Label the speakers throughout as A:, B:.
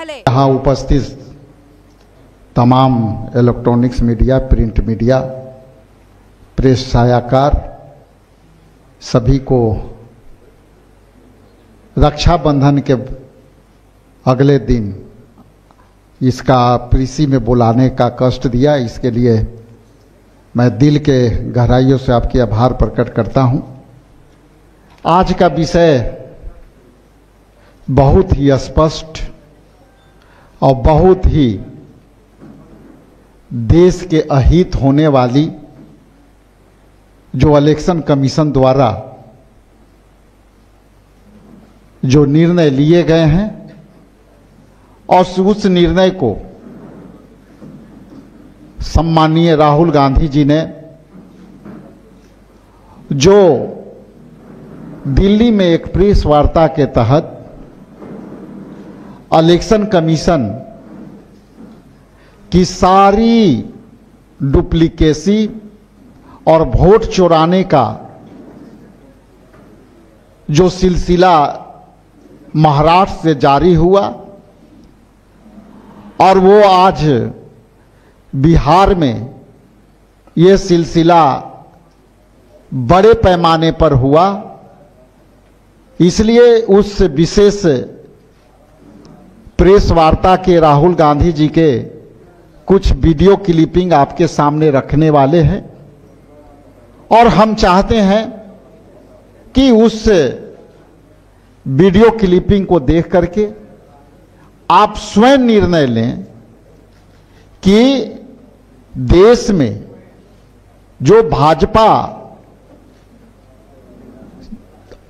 A: पहले।
B: यहाँ उपस्थित तमाम electronics media, print media, press छायाकार सभी को रक्षाबंधन के अगले दिन इसका प्रीसी में बुलाने का कष्ट दिया, इसके लिए मैं दिल के गहराइयों से आपके आभार प्रकट करता हूं। आज का विषय बहुत ही स्पष्ट और बहुत ही देश के अहित होने वाली जो इलेक्शन कमीशन द्वारा जो निर्णय लिए गए हैं और उस निर्णय को सम्मानीय राहुल गांधी जी ने जो दिल्ली में एक प्रेस वार्ता के तहत इलेक्शन कमीशन की सारी डुप्लीकेसी और वोट चुराने का जो सिलसिला महाराष्ट्र से जारी हुआ और वो आज बिहार में ये सिलसिला बड़े पैमाने पर हुआ, इसलिए उस विशेष प्रेस वार्ता के राहुल गांधी जी के कुछ वीडियो क्लिपिंग आपके सामने रखने वाले हैं और हम चाहते हैं कि उस वीडियो क्लिपिंग को देख करके आप स्वयं निर्णय लें कि देश में जो भाजपा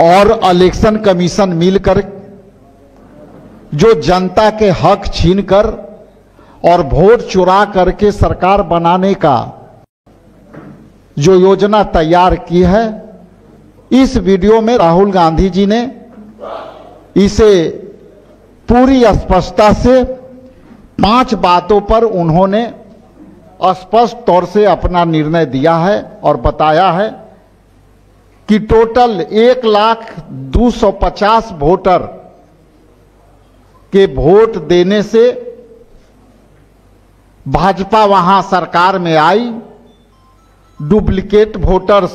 B: और इलेक्शन कमीशन मिलकर जो जनता के हक छीनकर और वोट चुरा करके सरकार बनाने का जो योजना तैयार की है, इस वीडियो में राहुल गांधी जी ने इसे पूरी स्पष्टता से 5 बातों पर उन्होंने स्पष्ट तौर से अपना निर्णय दिया है और बताया है कि टोटल 1,250,000 वोटर के वोट देने से भाजपा वहां सरकार में आई। डुप्लीकेट वोटर्स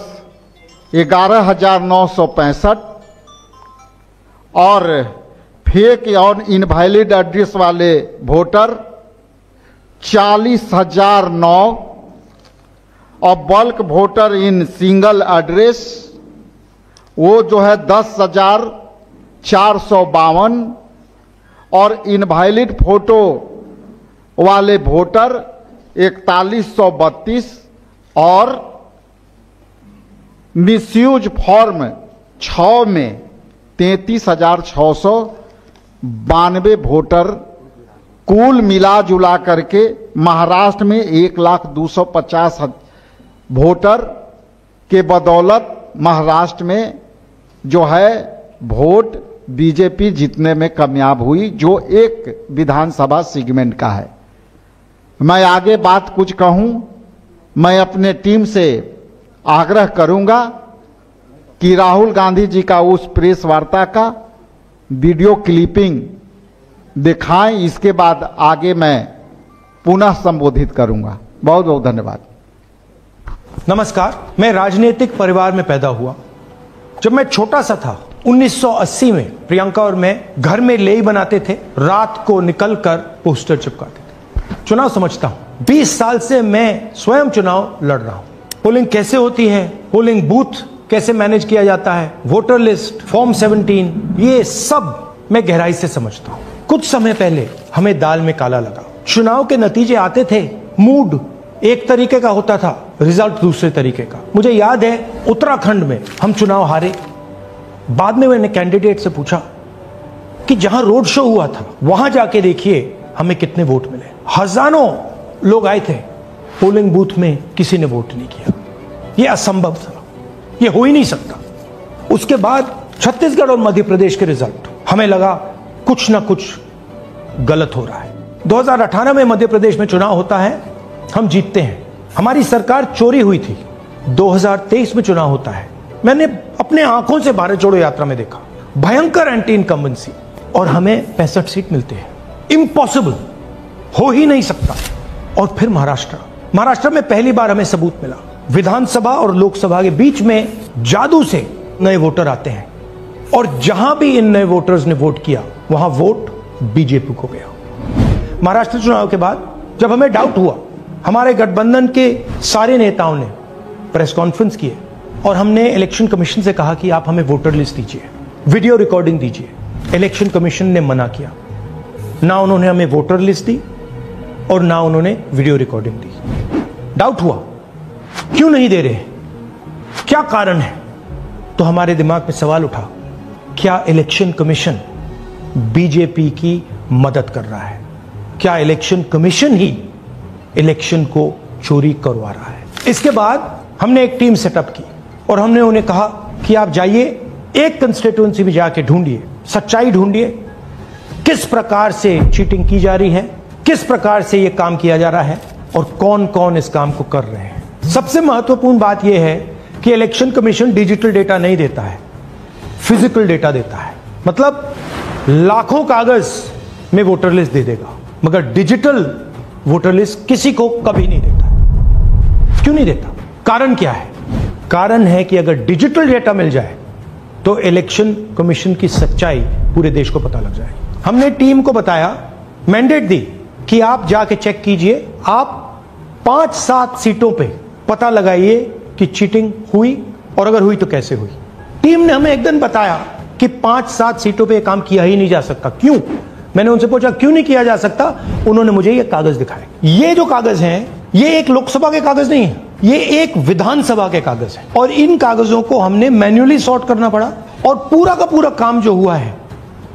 B: 11,965 और फेक और इनवैलिड एड्रेस वाले वोटर 40,009 और bulk voter in single address वो जो है 10,452 और इनवैलिड फोटो वाले वोटर 4132 और मिसयूज फॉर्म 6 में 33,692 वोटर कुल मिला जुला करके महाराष्ट्र में 1,250,000 वोटर के बदौलत महाराष्ट्र में जो है वोट बीजेपी जीतने में कामयाब हुई, जो एक विधानसभा सेगमेंट का है। मैं आगे बात कुछ कहूं, मैं अपने टीम से आग्रह करूंगा कि राहुल गांधी जी का उस प्रेस वार्ता का वीडियो क्लिपिंग दिखाएं, इसके बाद आगे मैं पुनः संबोधित करूंगा। बहुत बहुत धन्यवाद।
C: नमस्कार, मैं राजनीतिक परिवार में पैदा हुआ। जब मैं छोटा सा था 1980 में प्रियंका और मैं घर में लेई बनाते थे, रात को निकलकर पोस्टर चिपकाते थे। चुनाव समझता हूं, 20 साल से मैं स्वयं चुनाव लड़ रहा हूं। पोलिंग कैसे होती है, पोलिंग बूथ कैसे मैनेज किया जाता है, वोटर लिस्ट, फॉर्म 17, ये सब मैं गहराई से समझता हूं। कुछ समय पहले हमें दाल में काला लगा। चुनाव के नतीजे आते थे, मूड एक तरीके का होता था, रिजल्ट दूसरे तरीके का। मुझे याद है उत्तराखंड में हम चुनाव हारे। बाद में मैंने कैंडिडेट से पूछा कि जहां रोड शो हुआ था वहां जाके देखिए हमें कितने वोट मिले। हजारों लोग आए थे, पोलिंग बूथ में किसी ने वोट नहीं किया। यह असंभव था, यह हो ही नहीं सकता। उसके बाद छत्तीसगढ़ और मध्य प्रदेश के रिजल्ट, हमें लगा कुछ ना कुछ गलत हो रहा है। 2018 में मध्य प्रदेश में चुनाव होता है, हम जीतते हैं, हमारी सरकार चोरी हुई थी। 2023 में चुनाव होता है, मैंने अपने आंखों से भारत जोड़ो यात्रा में देखा भयंकर एंटी इनकम्बेंसी और हमें 65 सीट मिलते हैं। इम्पॉसिबल, हो ही नहीं सकता। और फिर महाराष्ट्र में पहली बार हमें सबूत मिला, विधानसभा और लोकसभा के बीच में जादू से नए वोटर आते हैं, और जहां भी इन नए वोटर्स ने वोट किया वहां वोट बीजेपी को गया। महाराष्ट्र चुनाव के बाद जब हमें डाउट हुआ, हमारे गठबंधन के सारे नेताओं ने प्रेस कॉन्फ्रेंस किए और हमने इलेक्शन कमीशन से कहा कि आप हमें वोटर लिस्ट दीजिए, वीडियो रिकॉर्डिंग दीजिए। इलेक्शन कमीशन ने मना किया, ना उन्होंने हमें वोटर लिस्ट दी और ना उन्होंने वीडियो रिकॉर्डिंग दी। डाउट हुआ, क्यों नहीं दे रहे, क्या कारण है? तो हमारे दिमाग में सवाल उठा, क्या इलेक्शन कमीशन बीजेपी की मदद कर रहा है? क्या इलेक्शन कमीशन ही इलेक्शन को चोरी करवा रहा है? इसके बाद हमने एक टीम सेटअप की और हमने उन्हें कहा कि आप जाइए, एक कंस्टिट्यूएंसी में जाके ढूंढिए, सच्चाई ढूंढिए, किस प्रकार से चीटिंग की जा रही है, किस प्रकार से यह काम किया जा रहा है और कौन कौन इस काम को कर रहे हैं। सबसे महत्वपूर्ण बात यह है कि इलेक्शन कमीशन डिजिटल डेटा नहीं देता है, फिजिकल डेटा देता है। मतलब लाखों कागज में वोटर लिस्ट दे देगा, मगर डिजिटल वोटर लिस्ट किसी को कभी नहीं देता। क्यों नहीं देता? कारण क्या है? कारण है कि अगर डिजिटल डेटा मिल जाए तो इलेक्शन कमीशन की सच्चाई पूरे देश को पता लग जाए। हमने टीम को बताया, मैंडेट दी कि आप जाके चेक कीजिए, आप 5-7 सीटों पे पता लगाइए कि चीटिंग हुई, और अगर हुई तो कैसे हुई। टीम ने हमें एक दिन बताया कि 5-7 सीटों पे काम किया ही नहीं जा सकता। क्यों? मैंने उनसे पूछा क्यों नहीं किया जा सकता? उन्होंने मुझे ये कागज दिखाए। ये जो कागज हैं, ये एक लोकसभा के कागज नहीं है, ये एक विधानसभा के कागज है, और इन कागजों को हमने मैन्युअली सॉर्ट करना पड़ा, और पूरा का पूरा काम जो हुआ है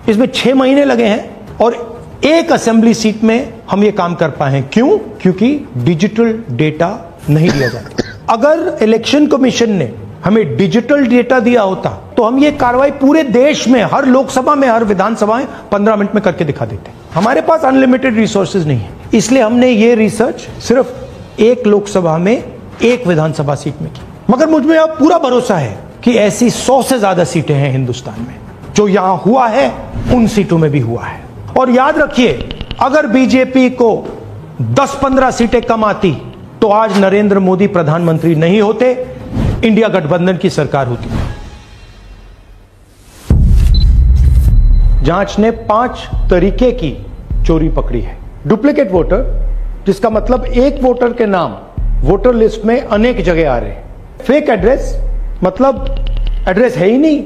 C: इसमें 6 महीने लगे हैं, और एक असेंबली सीट में हम ये काम कर पाए हैं। क्यों? क्योंकि डिजिटल डेटा नहीं दिया जाता। अगर इलेक्शन कमीशन ने हमें डिजिटल डेटा दिया होता तो हम ये कार्रवाई पूरे देश में, हर लोकसभा में, हर विधानसभा में 15 मिनट में करके दिखा देते। हमारे पास अनलिमिटेड रिसोर्सेज नहीं है, इसलिए हमने ये रिसर्च सिर्फ एक लोकसभा में, एक विधानसभा सीट में की। मगर मुझ में अब पूरा भरोसा है कि ऐसी 100 से ज्यादा सीटें हैं हिंदुस्तान में, जो यहां हुआ है उन सीटों में भी हुआ है। और याद रखिए, अगर बीजेपी को 10-15 सीटें कम आती तो आज नरेंद्र मोदी प्रधानमंत्री नहीं होते, इंडिया गठबंधन की सरकार होती। जांच ने 5 तरीके की चोरी पकड़ी है। डुप्लीकेट वोटर, जिसका मतलब एक वोटर के नाम वोटर लिस्ट में अनेक जगह आ रहे हैं। फेक एड्रेस, मतलब एड्रेस है ही नहीं,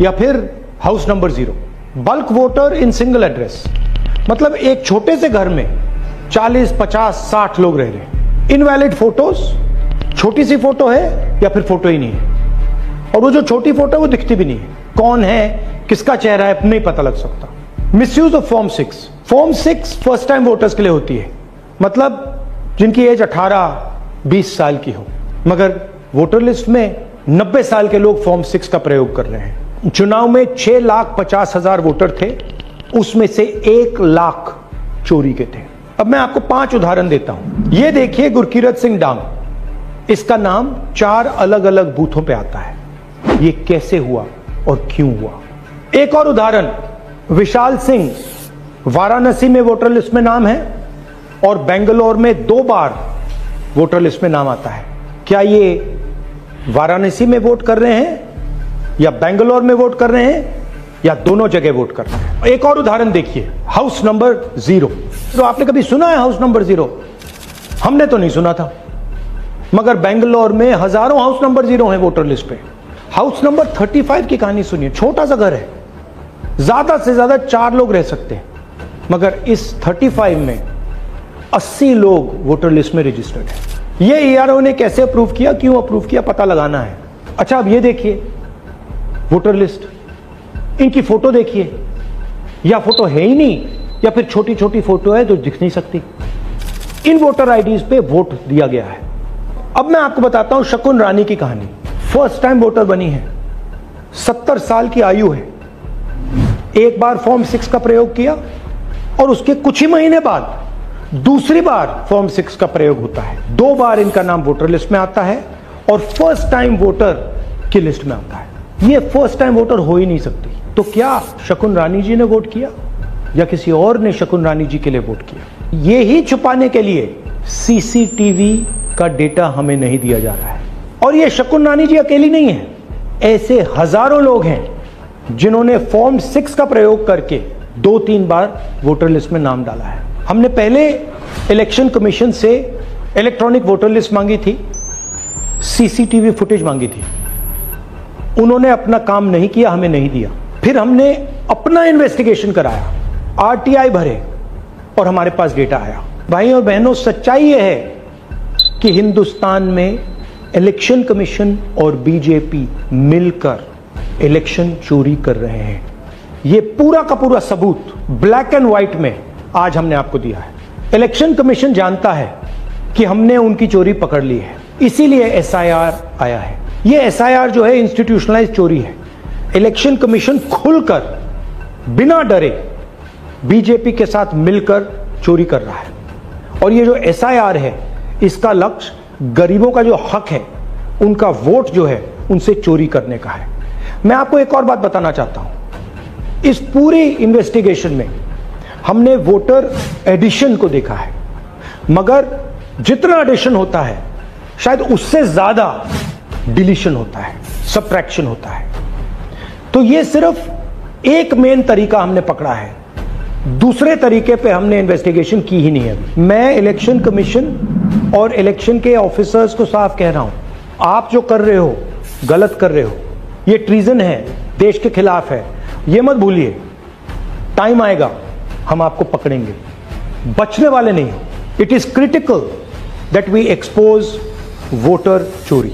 C: या फिर house number 0। Bulk voter in single address, मतलब एक छोटे से घर में 40, 50, 60 लोग रह रहे हैं। इनवैलिड फोटोज, छोटी सी फोटो है या फिर फोटो ही नहीं है, और वो जो छोटी फोटो है वो दिखती भी नहीं है, कौन है, किसका चेहरा है, नहीं पता लग सकता। Misuse of form 6। Form 6 first time voters के लिए होती है, मतलब जिनकी एज 18-20 साल की हो, मगर वोटर लिस्ट में 90 साल के लोग फॉर्म 6 का प्रयोग कर रहे हैं। चुनाव में 6,50,000 वोटर थे, उसमें से 1 लाख चोरी के थे। अब मैं आपको 5 उदाहरण देता हूं। ये देखिए, गुरकीरत सिंह डांग, इसका नाम 4 अलग अलग बूथों पे आता है। ये कैसे हुआ और क्यों हुआ? एक और उदाहरण, विशाल सिंह, वाराणसी में वोटर लिस्ट में नाम है और बेंगलोर में 2 बार वोटर लिस्ट में नाम आता है। क्या ये वाराणसी में वोट कर रहे हैं या बेंगलोर में वोट कर रहे हैं या दोनों जगह वोट कर रहे हैं? एक और उदाहरण देखिए, हाउस नंबर 0। तो आपने कभी सुना है हाउस नंबर 0? हमने तो नहीं सुना था, मगर बेंगलोर में हजारों हाउस नंबर 0 हैं वोटर लिस्ट पे। हाउस नंबर 35 की कहानी सुनिए। छोटा सा घर है, ज्यादा से ज्यादा 4 लोग रह सकते हैं, मगर इस 35 में 80 लोग वोटर लिस्ट में रजिस्टर्ड है। ये ईआरओ ने कैसे अप्रूव किया, क्यों अप्रूव किया, पता लगाना है। अच्छा, अब ये देखिए वोटर लिस्ट, इनकी फोटो देखिए, या फोटो है ही नहीं या फिर छोटी छोटी फोटो है जो दिख नहीं सकती। इन वोटर आईडीज पे वोट दिया गया है। अब मैं आपको बताता हूं शकुन रानी की कहानी। फर्स्ट टाइम वोटर बनी है, 70 साल की आयु है। एक बार फॉर्म 6 का प्रयोग किया और उसके कुछ ही महीने बाद दूसरी बार फॉर्म 6 का प्रयोग होता है। 2 बार इनका नाम वोटर लिस्ट में आता है और फर्स्ट टाइम वोटर की लिस्ट में आता है। ये फर्स्ट टाइम वोटर हो ही नहीं सकती। तो क्या शकुन रानी जी ने वोट किया? या किसी और ने शकुन रानी जी के लिए वोट किया। ये ही छुपाने के लिए सीसीटीवी का डेटा हमें नहीं दिया जा रहा है। और ये शकुन रानी जी अकेली नहीं है, ऐसे हजारों लोग हैं जिन्होंने फॉर्म 6 का प्रयोग करके 2-3 बार वोटर लिस्ट में नाम डाला है। हमने पहले इलेक्शन कमीशन से इलेक्ट्रॉनिक वोटर लिस्ट मांगी थी, सीसीटीवी फुटेज मांगी थी, उन्होंने अपना काम नहीं किया, हमें नहीं दिया। फिर हमने अपना इन्वेस्टिगेशन कराया, आरटीआई भरे और हमारे पास डेटा आया। भाई और बहनों, सच्चाई यह है कि हिंदुस्तान में इलेक्शन कमीशन और बीजेपी मिलकर इलेक्शन चोरी कर रहे हैं। यह पूरा का पूरा सबूत ब्लैक एंड व्हाइट में आज हमने आपको दिया है। इलेक्शन कमीशन जानता है कि हमने उनकी चोरी पकड़ ली है, इसीलिए एसआईआर आया है। यह एसआईआर जो है इंस्टीट्यूशनलाइज चोरी है। इलेक्शन कमीशन खुलकर बिना डरे बीजेपी के साथ मिलकर चोरी कर रहा है। और ये जो एसआईआर है, इसका लक्ष्य गरीबों का जो हक है, उनका वोट जो है, उनसे चोरी करने का है। मैं आपको एक और बात बताना चाहता हूं। इस पूरी इन्वेस्टिगेशन में हमने वोटर एडिशन को देखा है, मगर जितना एडिशन होता है शायद उससे ज्यादा डिलीशन होता है, सबट्रैक्शन होता है। तो ये सिर्फ एक मेन तरीका हमने पकड़ा है, दूसरे तरीके पे हमने इन्वेस्टिगेशन की ही नहीं है। मैं इलेक्शन कमीशन और इलेक्शन के ऑफिसर्स को साफ कह रहा हूं, आप जो कर रहे हो गलत कर रहे हो, ये ट्रीजन है, देश के खिलाफ है। ये मत भूलिए, टाइम आएगा हम आपको पकड़ेंगे, बचने वाले नहीं हो। It is critical that we expose voter चोरी।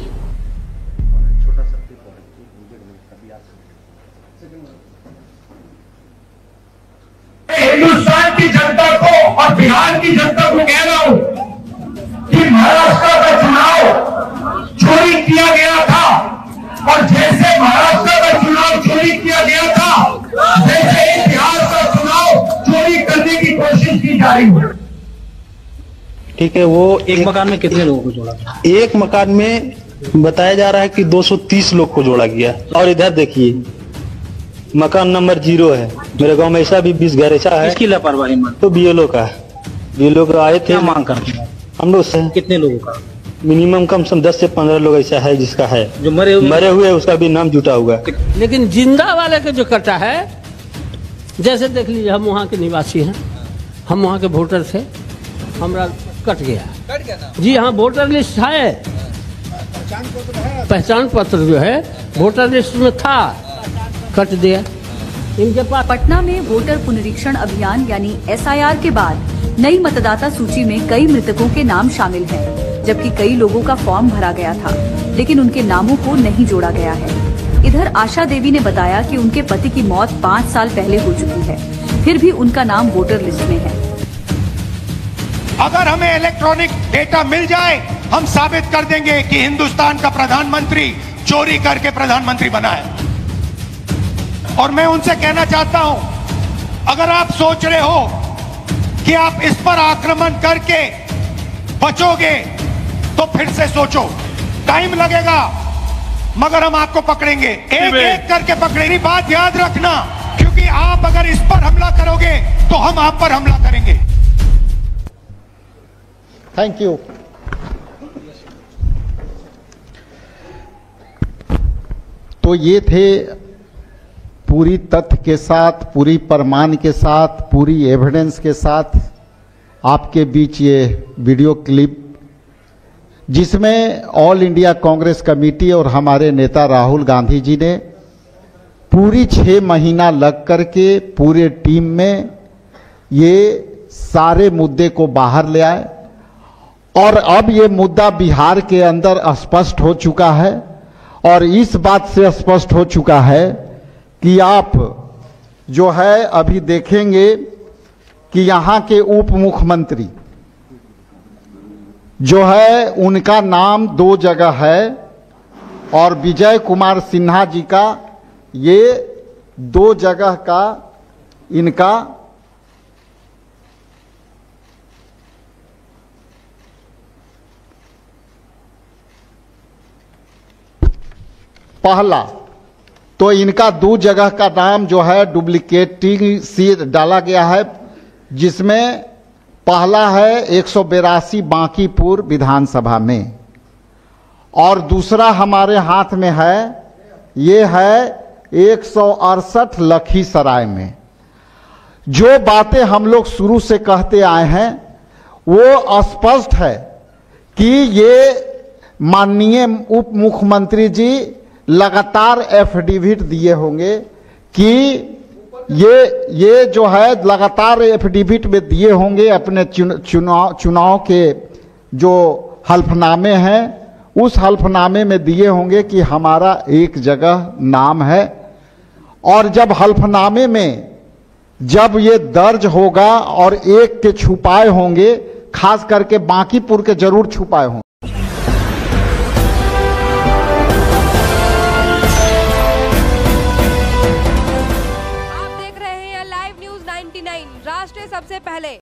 A: हिंदुस्तान की जनता को और बिहार की जनता को कह रहा हूं कि महाराष्ट्र का चुनाव चोरी किया गया था, और जैसे महाराष्ट्र का चुनाव चोरी किया गया था, वैसे ही बिहार का चुनाव चोरी करने की कोशिश की जा रही है।
D: ठीक है, वो एक मकान में कितने लोगों को जोड़ा? एक मकान में बताया जा रहा है कि 230 लोग को जोड़ा गया। और इधर देखिए, मकान नंबर 0 है। मेरे गांव में ऐसा भी 20 घर ऐसा है।
E: इसकी लापरवाही मान
D: तो बीएलओ का है। बीएलओ का आए थे।
E: क्या मांग करते हैं
D: हम लोग से
E: कितने लोगों का?
D: मिनिमम कम से कम 10 से 15 लोग ऐसा है जिसका है,
E: जो मरे
D: हुए उसका भी नाम जुटा हुआ।
F: लेकिन जिंदा वाले का जो कटा है, जैसे देख लीजिए, हम वहाँ के निवासी हैं, हम वहाँ के वोटर थे, हमारा कट गया जी। हाँ, वोटर लिस्ट है, पहचान पत्र जो है वोटर लिस्ट में था, कट दिया इनके पास।
G: पटना में वोटर पुनरीक्षण अभियान यानी एसआईआर के बाद नई मतदाता सूची में कई मृतकों के नाम शामिल हैं, जबकि कई लोगों का फॉर्म भरा गया था, लेकिन उनके नामों को नहीं जोड़ा गया है। इधर आशा देवी ने बताया कि उनके पति की मौत 5 साल पहले हो चुकी है, फिर भी उनका नाम वोटर लिस्ट में है।
H: अगर हमें इलेक्ट्रॉनिक डेटा मिल जाए, हम साबित कर देंगे कि हिंदुस्तान का प्रधानमंत्री चोरी करके प्रधानमंत्री बना है। और मैं उनसे कहना चाहता हूं, अगर आप सोच रहे हो कि आप इस पर आक्रमण करके बचोगे, तो फिर से सोचो। टाइम लगेगा, मगर हम आपको पकड़ेंगे, एक एक करके पकड़ेंगे। बात याद रखना, क्योंकि आप अगर इस पर हमला करोगे तो हम आप पर हमला करेंगे।
B: Thank you. तो ये थे पूरी तथ्य के साथ, पूरी प्रमाण के साथ, पूरी एविडेंस के साथ आपके बीच ये वीडियो क्लिप, जिसमें ऑल इंडिया कांग्रेस कमेटी और हमारे नेता राहुल गांधी जी ने पूरी 6 महीना लग करके पूरे टीम में ये सारे मुद्दे को बाहर ले आए। और अब ये मुद्दा बिहार के अंदर स्पष्ट हो चुका है, और इस बात से स्पष्ट हो चुका है कि आप जो है अभी देखेंगे कि यहाँ के उप मुख्यमंत्री जो है, उनका नाम 2 जगह है, और विजय कुमार सिन्हा जी का ये 2 जगह का इनका पहला तो इनका 2 जगह का नाम जो है डुप्लीकेटिंग सी डाला गया है, जिसमें पहला है 182 बांकीपुर विधानसभा में और दूसरा हमारे हाथ में है, ये है 168 लखीसराय में। जो बातें हम लोग शुरू से कहते आए हैं वो स्पष्ट है कि ये माननीय उप मुख्यमंत्री जी लगातार एफिडेविट दिए होंगे कि ये जो है लगातार एफिडेविट में दिए होंगे अपने चुनाव के जो हल्फनामे हैं, उस हल्फनामे में दिए होंगे कि हमारा एक जगह नाम है, और जब हल्फनामे में जब ये दर्ज होगा और एक के छुपाए होंगे, खास करके बांकीपुर के जरूर छुपाए होंगे।
E: आप देख रहे हैं लाइव न्यूज 99, राष्ट्र सबसे पहले।